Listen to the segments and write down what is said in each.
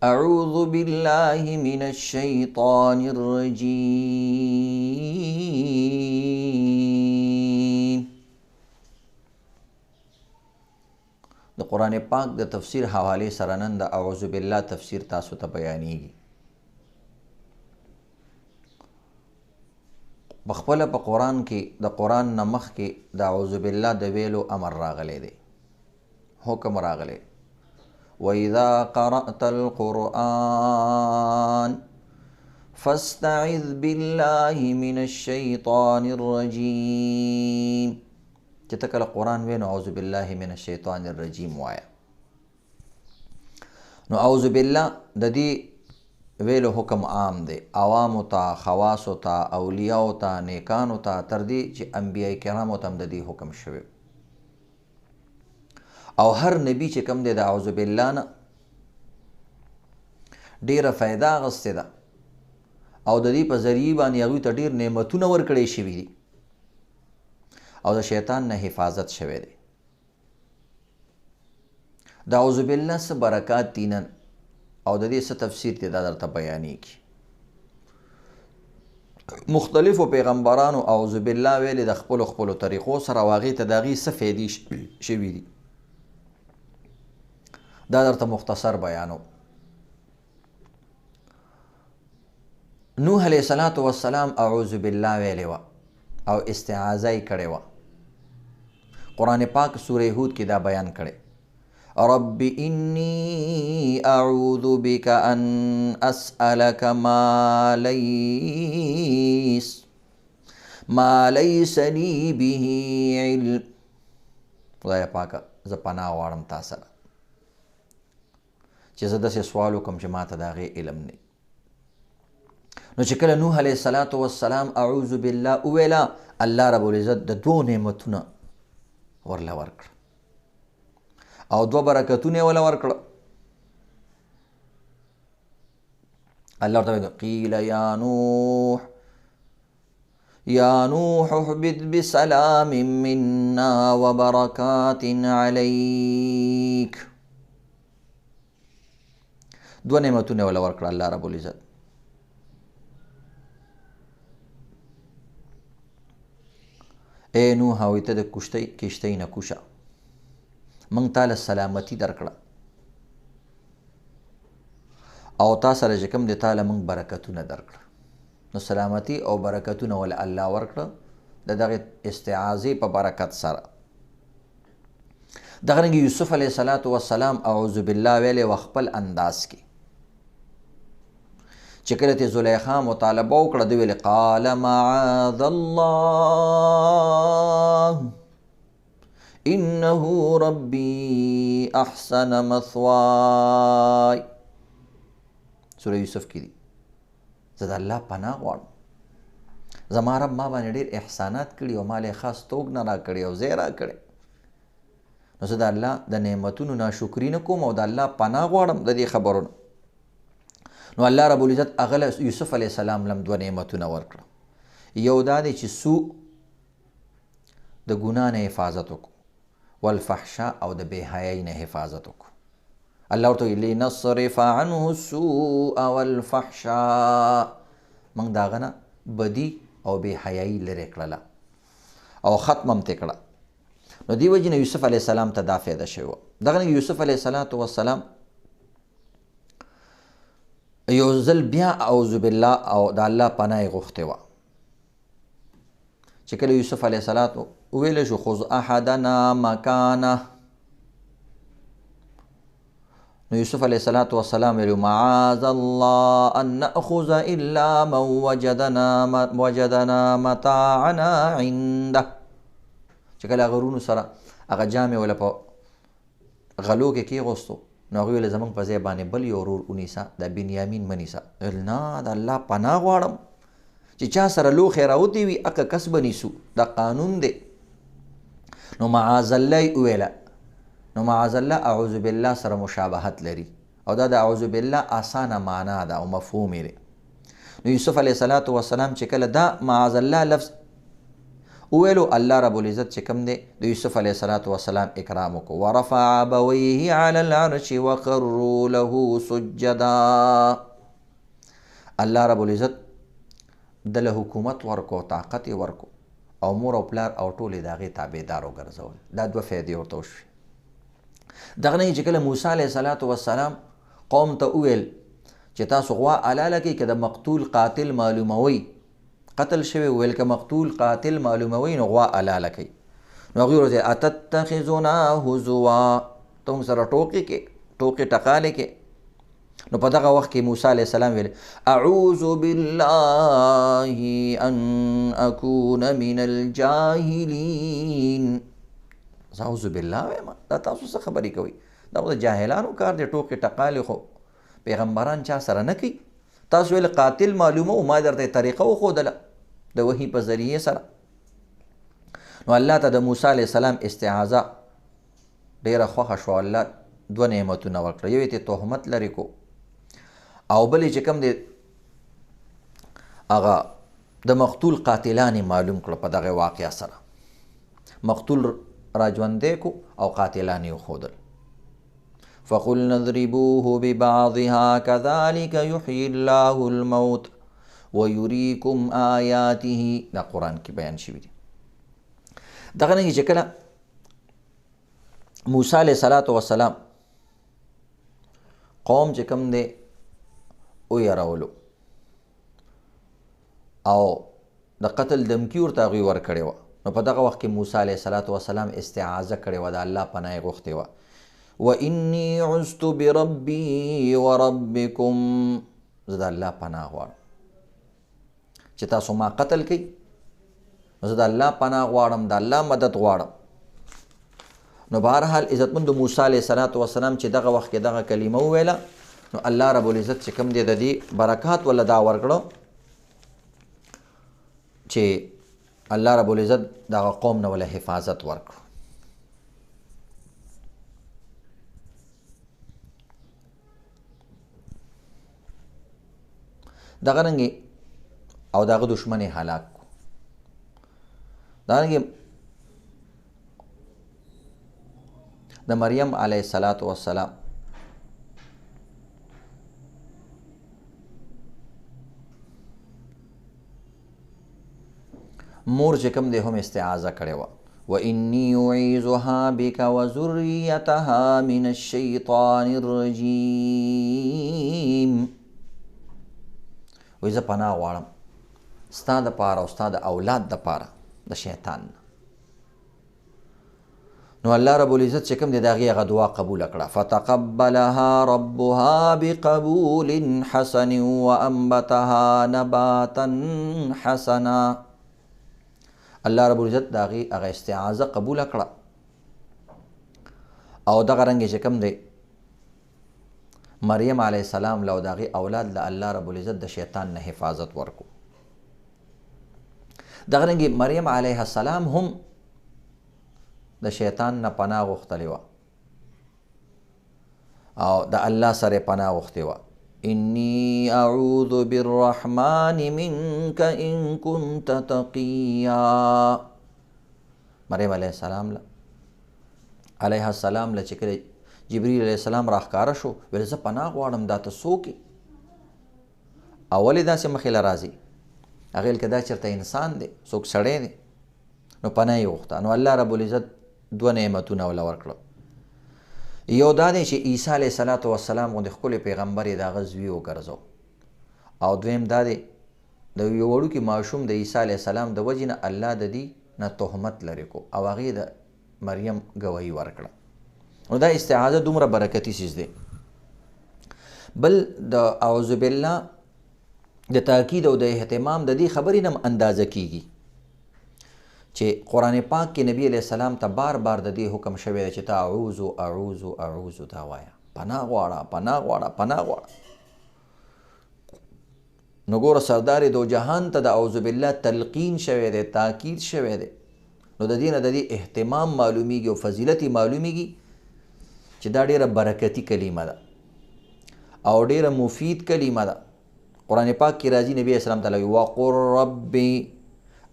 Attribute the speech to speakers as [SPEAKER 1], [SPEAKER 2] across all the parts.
[SPEAKER 1] اعوذ بالله من الشیطان الرجیم. د قرآن پاک د تفسیر حوالې سره نن د اعوذ بالله تفسیر تاسو ته بیانېږي. بخپله په قرآن کې د قرآن نه مخکې د اعوذ بالله د ویلو امر راغلی دی، حکم راغلی. وَإِذَا قَرَأْتَ الْقُرْآنَ فَاسْتَعِذْ بِاللَّهِ مِنَ الشَّيْطَانِ الرَّجِيمِ. چې ته کله قرآن وې نو اعوذ بالله من الشیطان الرجیم وایه. نو اعوذ بالله د دې ویلو حکم عام دی، عوامو ته، خواصو ته، اولیاءو ته، نیکانو ته، تر دې چې انبیاء کرامو ته هم د دې حکم شوی. او هر نبی چې کوم دی د اعوذ بالله نه ډیره فایده اخیستې ده او د دې په ذریعې باندې هغوی ته ډېر نعمتونه ورکړی شوي دي او د شیطان نه حفاظت شوی دی. د اعوذ بالله څه برکات دي نن او د دې څه تفسیر دی دا درته بیانېږي. مختلفو پیغمبرانو اعوذ بالله ویلې د خپلو خپلو طریقو سره او هغې ته د هغې څه فایدې شوي دي دا درته مختصر بیانو. نوح علیه السلام اعوذ بالله ویلې وه او استعاذه یې کړې وه. قرآن پاک سوره هود کې دا بیان کړی، رب انی اعوذ بک ان اسألک ما لیس لی به علم. خدای پاکه زه پناه غواړم تا سره چې زه داسې سوال وکړم چې ما ته د هغې علم نه. نو چې کله نوح علیه السلام اعوذ بالله وویله، الله رب العزت د دوه نعمتونه ورله ورکړه او دوه برکتونه یې وله ورکړه. الله ورته قیل یا نوح اهبط بسلام منا وبرکات علیک. دوه نعمتونه یې وله ورکړه الله رب العزت. اے نوح هغوی ته د کشتۍ نه کوشه، موږ تا له سلامتي درکړه او تا سره چې کوم دی تا له موږ برکتونه درکړه. نو سلامتي او برکتونه ول الله ورکړه د دغې استعاذې په برکت سره. دغه رنګې یوسف علیه السلام اعوذ بالله ویلی و خپل انداز کې چې کله ترې زلیخا مطالبه وکړه دوی ویلې قال معاذ الله انه ربي احسن مثواي. سوره یوسف کې دي زه د الله پناه غواړم، زما رب ما باندې ډېر احسانات کړي او ما له خاص توګ نه راکړی او ځای راکړی. نو زه د الله د نعمتونو ناشکري نه کوم او د الله پناه غواړم د دې خبرونو. نو الله رب العزت هغه له یوسف علیه السلام لم دوه نعمتونه ورکړه. یو دا دی چې سوء د ګناه نه حفاظت وکړو، والفحشاء او د بې حیایۍ نه حفاظت وکړو. الله ورته ویل لنصرف عنه السوء والفحشاء، موږ د هغه نه بدي او بې حیایي لرې کړله او ختم هم ترې کړه. نو دې وجې نه یوسف علیه السلام ته دا فایده شوې وه. دغه یوسف علیه السلام یو ځل بیا اعوذ بالله او د الله پناه یې غوښتې وه. چې کله یوسف علیه السلام وویلی شو خذ احدنا مکانه، نو یوسف علیه السلام ویلو معاذ الله ان نأخذ الا من وجدنا متاعنا عنده. چې کله غرونو سره هغه جامې وله په غلو کې کېغوستو نو هغوی ویل زموږ په ځای باندې بل یو ورور ونیسه، د بنیامین مه نیسه. ویل نه د الله پناه غواړم چې چا سره لوښی راوتی وي هغه کس به نیسو، دا قانون دی. نو معاذ الله یې وویله. نو معاذ الله اعوذ بالله سره مشابهت لري او دا د اعوذ بالله اسانه معنا ده او مفهوم یې دی. نو یوسف علیه السلام چې کله دا معاذ الله لفظ ویلو الله رب العزت چې کوم دی د یوسف علیه السلام اکرام وکړو ورفع ابویه علی العرش وخروا له سجدا. الله رب العزت دله حکومت ورکو، طاقت یې ورکو، او مور او پلار او ټول یې د هغې تابعدار وګرځول. دا دوه فایدې ورته وشوې. دغه نه چې کله موسی علیه السلام قوم ته وویل چې تاسو غوا حلاله کړئ، که د مقتول قاتل معلوموئ، قتل شوی ویل که مقتول قاتل معلوموئ نو غوا حلاله کړئ. نو هغوی ورته اتتخذنا هزوا، ته موږ سره ټوکې کې ټوکې ټقالې کې. نو په دغه وخت کې موسی علیه السلام ویل اعوذ بالله ان اکون من الجاهلین. اعوذ بالله وایم، دا تاسو څه خبرې کوئ؟ دا خو د جاهلانو کار دی، ټوکې ټقالې خو پیغمبران چا سره نه کوي. تاسو ویل قاتل معلومه او ما درته طریقه وښودله د وحي په ذریعې سره. نو الله ته د موسی علیه السلام استعاذه ډېره خوښه شوه. الله دوه نعمتونه ورکړه، یو یې تهمت لرې کو، او بل یې چې کوم دی هغه د مقتول قاتلان معلوم کړه. په دغه واقعه سره مقتول راژوندی کو او قاتلان یې وښودل. فقلنا اضربوه ببعضها كذلك يحيي الله الموت ويريكم آياته. دا قرآن کې بیان شوی دی. دغه نه چې کله موسی علیه السلام قوم چې کوم دی ویرولو او د قتل دمکي ورته هغوی ورکړې وه، نو په دغه وخت کې موسی علیه السلام استعاذه کړې وه، د الله پناه یې غوښتې وه. وإني عزت بربي وربكم، زه د الله پناه غواړم چې تاسو ما قتل کړئ، زه د الله پناه غواړم، د الله مدد غواړم. نو بهرحال عزتمند موسی علیه السلام چې دغه وخت کې دغه کلمه وویله، نو الله رب العزت چې کوم دی د دې برکات ولا دا ورکړو چې الله رب العزت دغه قوم نه ولا حفاظت ورکړو. دغه رنګې او دغه دشمن یې هلاک کو. دغه رنګې د مریم علیه السلام مور چې کوم دی هم استعاذه کړې وه. وإني أعيذها بك وذريتها من الشيطان الرجيم. وی زه پناه غواړم ستا دپاره او ستا د اولاد دپاره د شیطان نه. نو الله رب العزت چې کوم دی د هغې هغه دعا قبوله کړه. فتقبلها ربها بقبول حسن وانبتها نباتا حسنا. الله رب العزت د هغې هغه استعاذه قبوله کړه او دغه رنګې چې کوم دی مریم علیه السلام له او د هغې اولاد له الله رب العزت د شیطان نه حفاظت ورکو. دغه رنګې مریم علیه السلام هم د شیطان نه پناه غوښتلې وه او د الله سره پناه غوښتې وه. انی اعوذ بالرحمن منک ان كنت تقیا. مریم علیه السلام له چې کله جبریل علیه السلام راښکاره شو، ویل زه پناه غواړم دا ته څوک یې او ولې داسې مخې له راځي؟ هغې ویل که دا چېرته انسان دی، څوک سړی دی، نو پناه یې غوښته. نو الله رب العزت دوه نعمتونه وله ورکړه. یو دا دی چې عیسی علیه السلام غوندې ښکلی پیغمبر یې د هغه زوی وګرځو، او دویم دا دی د یو وړوکي ماشوم د عیسی علیه السلام د وجې نه الله د دې نه تهمت لرې کو او هغې د مریم ګواهي ورکړه. نو دا استعاذه دومره برکتي څیز دی. بل د اعوذ بالله د تاکید او د اهتمام د دې خبرې نه اندازه کیږي چې قرآن پاک کې نبی علیه السلام ته بار بار د دې حکم شوی دی چې ته اعوذ اعوذ اعوذ دا وایه، پناه غواړه پناه غواړه پناه غواړه. نو ګوره سردار دو جهان ته د اعوذ بالله تلقین شوی دی، تاکید شوی دی. نو د دې نه د دې اهتمام معلومیږي او فضیلت یې معلومیږي چې دا ډیره برکتي کلمه ده او ډیره مفید کلمه ده. قرآن پاک کې راځي نبی اسلام تعالی وقل ربي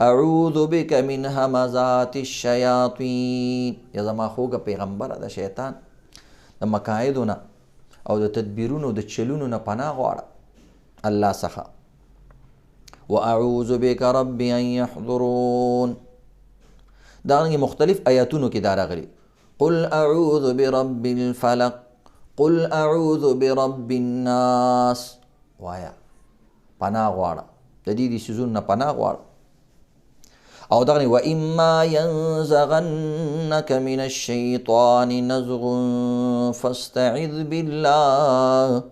[SPEAKER 1] اعوذ بک من همزات الشیاطین، یا زما خوږه پیغمبره د شیطان د مکایدو نه او د تدبیرونو د چلونو نه پناه غواړه الله څخه. واعوذ بک ربی ان یحضرون، دغه مختلف آیاتونو کې دا راغلي، قل اعوذ برب الفلق، قل اعوذ برب الناس، وایا پناه غواړه د دې سيزونو نه پناه غواړه. او دغه واما ينزغنك من الشيطان نزغ فاستعذ بالله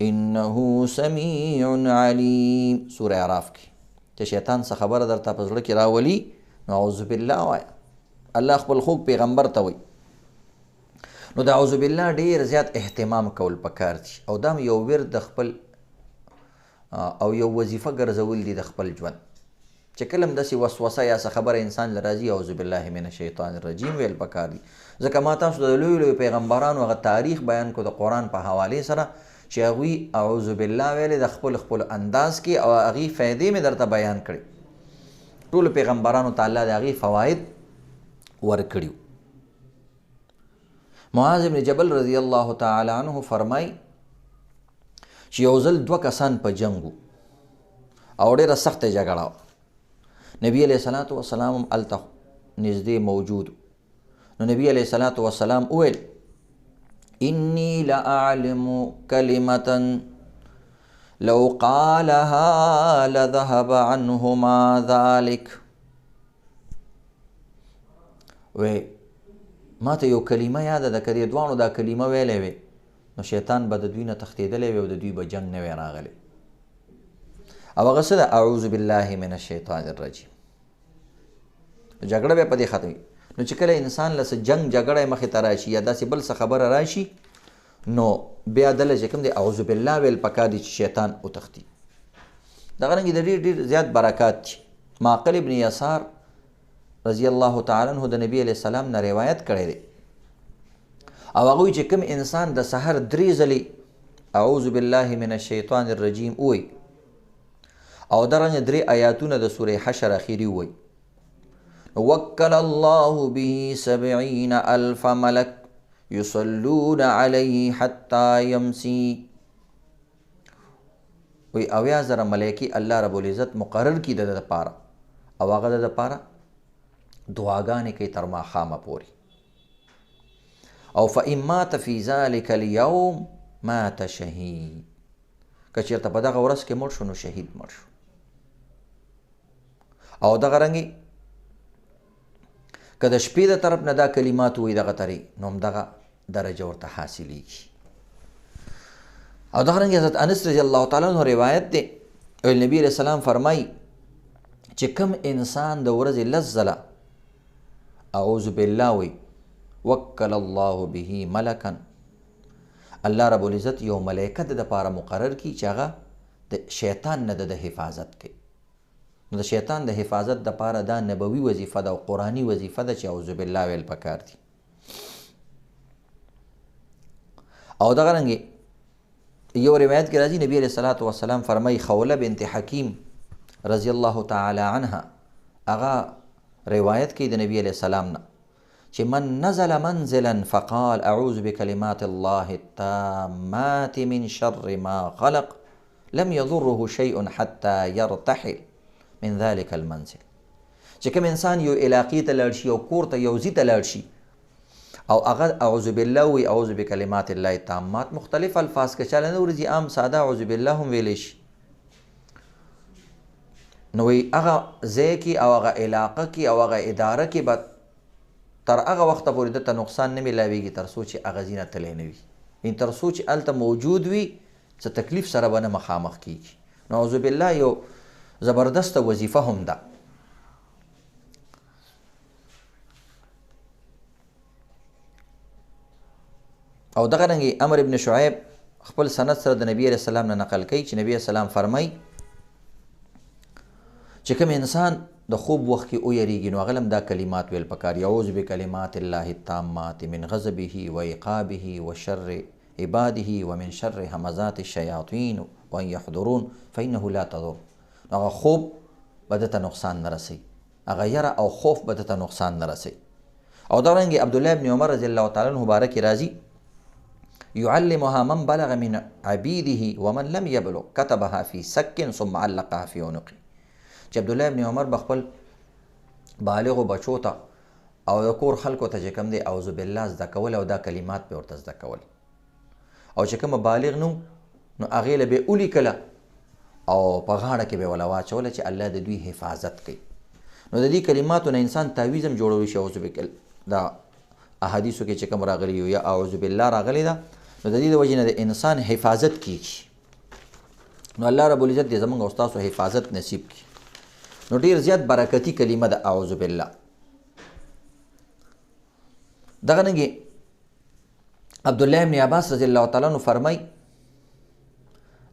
[SPEAKER 1] انه سميع عليم، سوره اعراف کې چې شیطان څخه خبره درته په زړه کې راولي نو اعوذ بالله وایا. الله خپل خوږ پیغمبر ته وایي. نو د اعوذ بالله ډیر زیات اهتمام کول پکار دي، او دا یو ورد د خپل او یو وظیفه ګرځول دي د خپل ژوند، چې کله هم داسې وسوسه یا څه خبره انسان له راځي اعوذ بالله من الشیطان الرجیم ویل پکار دي. ځکه ما تاسو د لویو لویو پیغمبرانو هغه تاریخ بیان کو د قرآن په حوالې سره چې هغوی اعوذ بالله ویلې د خپل انداز کې، او هغې فایدې مې درته بیان کړي. ټولو پیغمبرانو ته الله د هغې فواید ورکړي. معاذ بن جبل رضی الله تعالی عنه فرمای چې یو ځل 2 کسان په جنګ وو او ډېره سخته جګړه وه. نبی علیه الصلاة والسلام هم هلته نږدې موجود. نو نبی علیه الصلاة والسلام وویل انی لاعلم کلمة لو قالها لذهب عنهما ذلك، وی ما ته یو کلمه یاده ده، که دې دواړو دا کلمه ویلی وی نو شیطان به د دوی نه تښتېدلی وی او د دوی به جنګ نه وی راغلی. او هغه څه ده؟ اعوذ بالله من الشیطان الرجیم. جګړه به په دې ختمي. نو چې کله انسان له جنګ جګړه مخې ته راشي یا داسې بل څه خبره راشي نو بیا دله چې کوم دی اعوذ بالله ویل پکار دي چې شیطان وتښتي. دغه رنګې د ډېر زیات برکات دي. معقل ابن یسار رضی الله تعالی عنه د نبی علیه السلام نه روایت کړی دی، او هغوی چې کوم انسان د سحر 3 ځلې اعوذ بالله من الشیطان الرجیم ووایي او درنګه 3 آیاتونه د سوره حشر اخیری ووایي، وکل الله به 70,000 ملک یصلون علیه حتی یمسی، وی 70,000 ملائکی الله رب العزت مقرر کی د دپاره، او هغه د دپاره دعاګانې کوي تر ماښامه پورې. او فإن مات فی ذلک اليوم مات شهید، که چېرته په دغه ورځ کې مړ شو نو شهید مړ شو. او دغه رنګې که د شپې د طرف نه دا کلمات ووایي دغه طرې نو همدغه درجه ورته حاصلیږي. او دغه رنګې حضرت انس رضی الله تعالی عنه روایت دی، نبی علیه السلام فرمایي چې کوم انسان د ورځې 10 ځله اعوذ بالله وی وکل الله به ملکا، الله رب العزت یو ملائکه د دپاره مقرر کی چې هغه د شیطان نه د حفاظت کوي. نو د شیطان د حفاظت دپاره دا نبوي وظیفه ده او قرآني وظیفه ده چې اعوذ بالله ویل پکار دي. او دغه رنګې یو روایت کې راځي نبی علیه الصلاة والسلام فرمایي خوله بنت حکیم رضی الله تعالی عنها هغه روایت کوي د نبی علیه السلام نه چې من نزل منزلا فقال اعوذ بکلمات الله التامات من شر ما خلق لم يضره شيء حتى يرتحل من ذلك المنزل. چې کوم انسان یو علاقې ته لاړ شي او کور ته یو ځای ته لاړ شي او هغه اعوذ بالله وی اعوذ بکلمات الله التامات، مختلف الفاظ که چاله نه ورځي عام ساده اعوذ بالله هم ویلی شي، نو وی هغه ځای کې او هغه علاقه کې او هغه اداره کې به تر هغه وخته پورې دته نقصان نه میلاویږي تر څو چې هغه ځای نه تللی نه وي، یعنې تر څو چې هلته موجود وي څه تکلیف سره به نه مخامخ کیږي. نو اعوذ بالله یو زبردسته وظیفه هم ده. او دغه رنګې عمر ابن شعیب خپل سند سره د نبی علیه السلام نه نقل کوي چې نبی علیه السلام فرمایي چې کوم انسان د خوب وخت کې ویریږي نو هغه هم دا کلمات ویل پکار، اعوذ بکلمات الله التامات من غضبه و عقابه و شر عباده و من شر همزات الشیاطین و ان یحضرون فانه لا تضر. هغه خوب به دته نقصان نه رسوي، هغه یره او خوف به دته نقصان نه رسوي. او دغرنګې عبدالله ابن عمر رضی الله تعالی عنه باره کې راځي يعلمها من بلغ من عبيده ومن لم يبلغ كتبها في سك ثم علقها في عنقه. چې عبدالله ابن عمر به خپل بالغو بچو ته او د کور خلکو ته چې کوم دی اعوذ بالله زده کول او دا کلمات به ورته زده کول، او چې کومه بالغ نو هغې له به ولیکله او په غاړه کې به وله واچوله چې الله د دوی حفاظت کوي. نو د دې کلماتو نه انسان تعویض هم جوړولی شي. اعوذ بالله دا احادیثو کې چې کوم راغلي یا اعوذ بالله راغلی ده، نو د دې د وجې نه د انسان حفاظت کیږي. نو الله رب العزت دې زموږ او ستاسو حفاظت نصیب کړي. نو ډېر زیات برکتي کلمه ده اعوذ بالله. دغه رنګې عبدالله ابن عباس رضی الله تعالی عنہ فرمای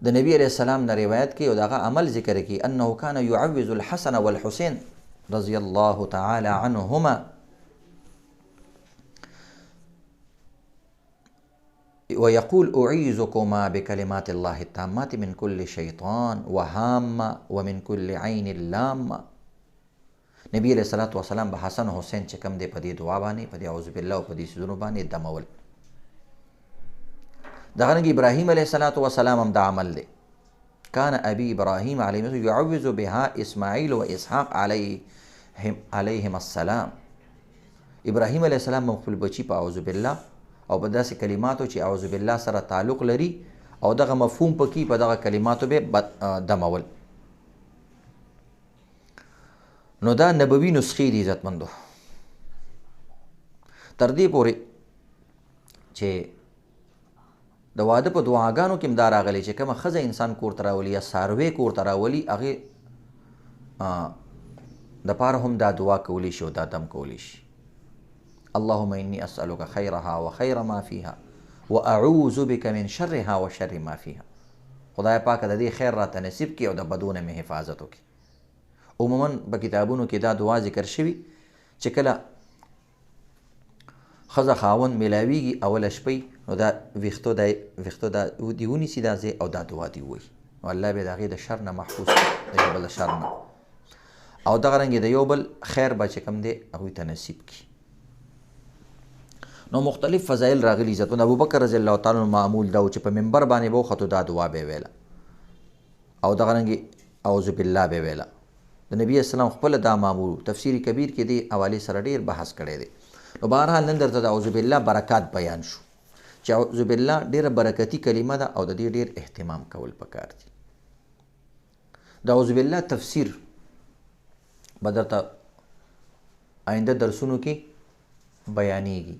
[SPEAKER 1] د نبی علیہ السلام نه روایت کوي او دغه عمل ذکر کوي انه کان يعوذ الحسن والحسین رضی الله تعالی عنهما ويقول أعيذكما بكلمات الله التامات من كل شيطان وهامة ومن كل عين لامة. نبی علیہ الصلوۃ والسلام به حسن او حسین چې کوم دی په دې دعا باندې په دې اعوذ بالله او په دې سيزونو باندې دمول. دغه رنګ ابراهیم علیه السلام هم دا عمل دی. کان ابي ابراهیم علیه السلام يعوذ بها اسماعیل و اسحاق علیهم السلام. ابراهیم علیه السلام خپل بچی په اعوذ بالله او په داسې کلماتو چې اعوذ بالله سره تعلق لري او دغه مفهوم پکې په دغه کلماتو به دمول. نو دا نبوي نسخې دي عزتمندو. تر دې پورې چې د واده په دعاګانو کې هم دا راغلی چې کومه ښځه انسان کور ته راولي یا څاروی کور ته راولي هغې دپاره هم دا دعا کولی شي او دا دم کولی شي. اللهم إني أسألك خيرها وخير ما فيها وأعوذ بك من شرها وشر ما فيها. خدای پاک د دې خیر راته نصیب کړي او د بدونه مې حفاظت وکړي. عموما په کتابونو کې دا دعا ذکر شوي چې کله ښځه خاوند میلاویږي اوله شپی نو دا ویښتو دا دې ونیسي دا ځای او دا دعا دې ووایي، نو الله به د هغې د شر نه محفوظ کړي، د یو بل د شر نه. او دغه رنګې د یو بل خیر به چې کوم دی هغوی ته نصیب کړي. نو مختلف فضایل راغلي عزتمند. ابوبکر رضی الله تعالی عنہ معمول دا و چې په منبر باندې به وختو دا دعا به ویله او دغه رنګې اعوذ بالله به ویله. د نبي اسلام خپل دا معمول تفسیر کبیر کې دی حوالې سره ډېر بحث کړی دی. نو بهرحال نن درته د اعوذ بالله برکات بیان شو چې اعوذ بالله ډېره برکتي کلمه ده او د دې ډېر اهتمام کول پکار دي. د اعوذ بالله تفسیر به درته آینده درسونو کې بیانېږي.